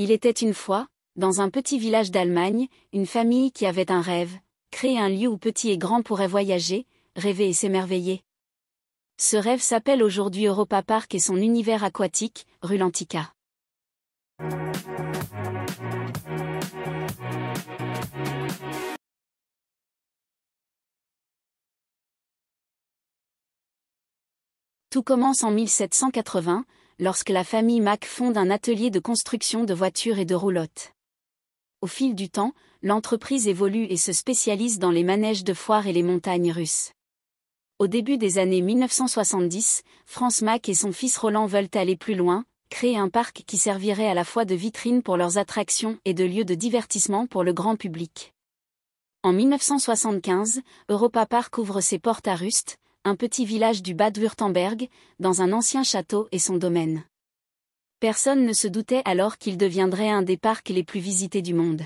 Il était une fois, dans un petit village d'Allemagne, une famille qui avait un rêve, créer un lieu où petits et grands pourraient voyager, rêver et s'émerveiller. Ce rêve s'appelle aujourd'hui Europa Park et son univers aquatique, Rulantica. Tout commence en 1780, lorsque la famille Mack fonde un atelier de construction de voitures et de roulottes. Au fil du temps, l'entreprise évolue et se spécialise dans les manèges de foire et les montagnes russes. Au début des années 1970, Franz Mack et son fils Roland veulent aller plus loin, créer un parc qui servirait à la fois de vitrine pour leurs attractions et de lieu de divertissement pour le grand public. En 1975, Europa Park ouvre ses portes à Rust, un petit village du Bade-Wurtemberg, dans un ancien château et son domaine. Personne ne se doutait alors qu'il deviendrait un des parcs les plus visités du monde.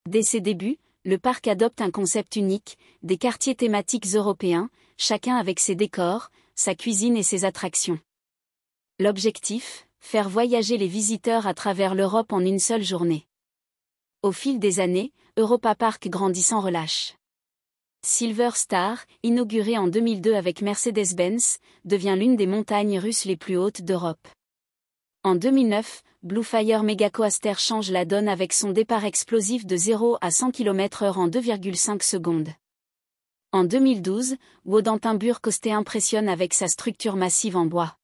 Dès ses débuts, le parc adopte un concept unique, des quartiers thématiques européens, chacun avec ses décors, sa cuisine et ses attractions. L'objectif, faire voyager les visiteurs à travers l'Europe en une seule journée. Au fil des années, Europa Park grandit sans relâche. Silver Star, inaugurée en 2002 avec Mercedes-Benz, devient l'une des montagnes russes les plus hautes d'Europe. En 2009, Blue Fire Megacoaster change la donne avec son départ explosif de 0 à 100 km/h en 2,5 secondes. En 2012, Wodantenburg Coaster impressionne avec sa structure massive en bois.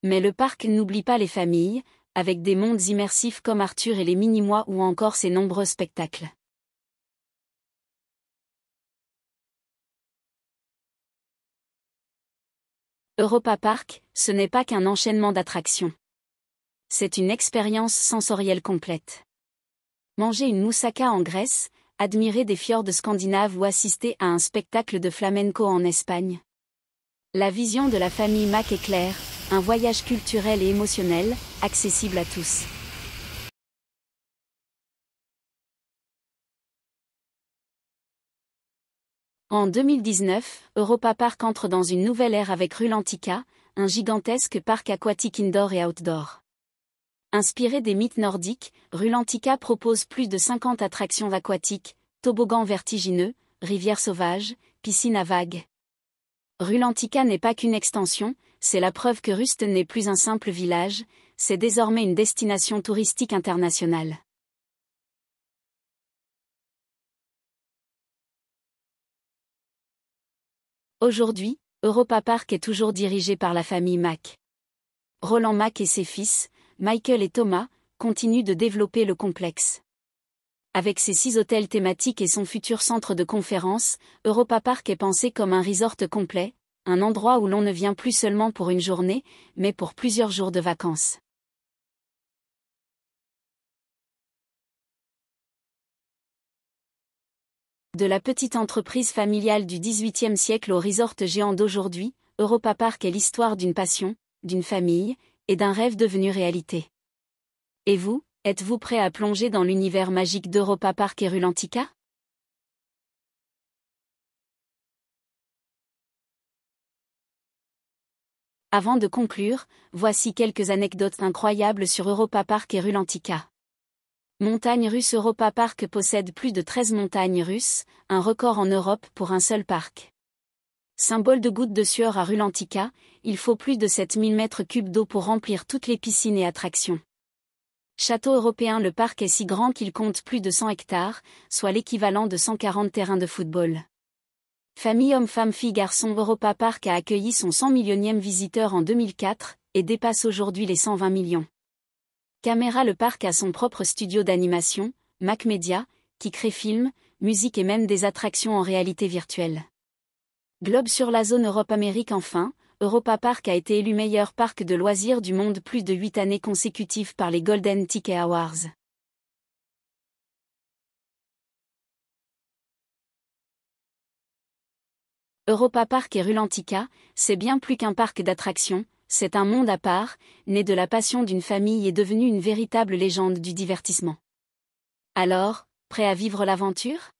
Mais le parc n'oublie pas les familles, avec des mondes immersifs comme Arthur et les Mini-Mois ou encore ses nombreux spectacles. Europa Park, ce n'est pas qu'un enchaînement d'attractions. C'est une expérience sensorielle complète. Manger une moussaka en Grèce, admirer des fjords scandinaves ou assister à un spectacle de flamenco en Espagne. La vision de la famille Mack est claire, un voyage culturel et émotionnel, accessible à tous. En 2019, Europa Park entre dans une nouvelle ère avec Rulantica, un gigantesque parc aquatique indoor et outdoor. Inspiré des mythes nordiques, Rulantica propose plus de 50 attractions aquatiques, toboggans vertigineux, rivières sauvages, piscines à vagues. Rulantica n'est pas qu'une extension, c'est la preuve que Rust n'est plus un simple village, c'est désormais une destination touristique internationale. Aujourd'hui, Europa Park est toujours dirigé par la famille Mack. Roland Mack et ses fils, Michael et Thomas, continuent de développer le complexe. Avec ses 6 hôtels thématiques et son futur centre de conférences, Europa Park est pensé comme un resort complet, un endroit où l'on ne vient plus seulement pour une journée, mais pour plusieurs jours de vacances. De la petite entreprise familiale du XVIIIe siècle au resort géant d'aujourd'hui, Europa Park est l'histoire d'une passion, d'une famille, et d'un rêve devenu réalité. Et vous, êtes-vous prêt à plonger dans l'univers magique d'Europa Park et Rulantica? Avant de conclure, voici quelques anecdotes incroyables sur Europa Park et Rulantica. Montagne russe. Europa Park possède plus de 13 montagnes russes, un record en Europe pour un seul parc. Symbole de gouttes de sueur à Rulantica, il faut plus de 7000 m3 d'eau pour remplir toutes les piscines et attractions. Château européen. Le parc est si grand qu'il compte plus de 100 hectares, soit l'équivalent de 140 terrains de football. Famille homme-femme fille-garçon. Europa Park a accueilli son 100 millionième visiteur en 2004, et dépasse aujourd'hui les 120 millions. Caméra. Le parc a son propre studio d'animation, Mack Media, qui crée films, musique et même des attractions en réalité virtuelle. Globe sur la zone Europe-Amérique. Enfin, Europa Park a été élu meilleur parc de loisirs du monde plus de 8 années consécutives par les Golden Ticket Awards. Europa Park et Rulantica, c'est bien plus qu'un parc d'attractions, c'est un monde à part, né de la passion d'une famille et devenu une véritable légende du divertissement. Alors, prêt à vivre l'aventure ?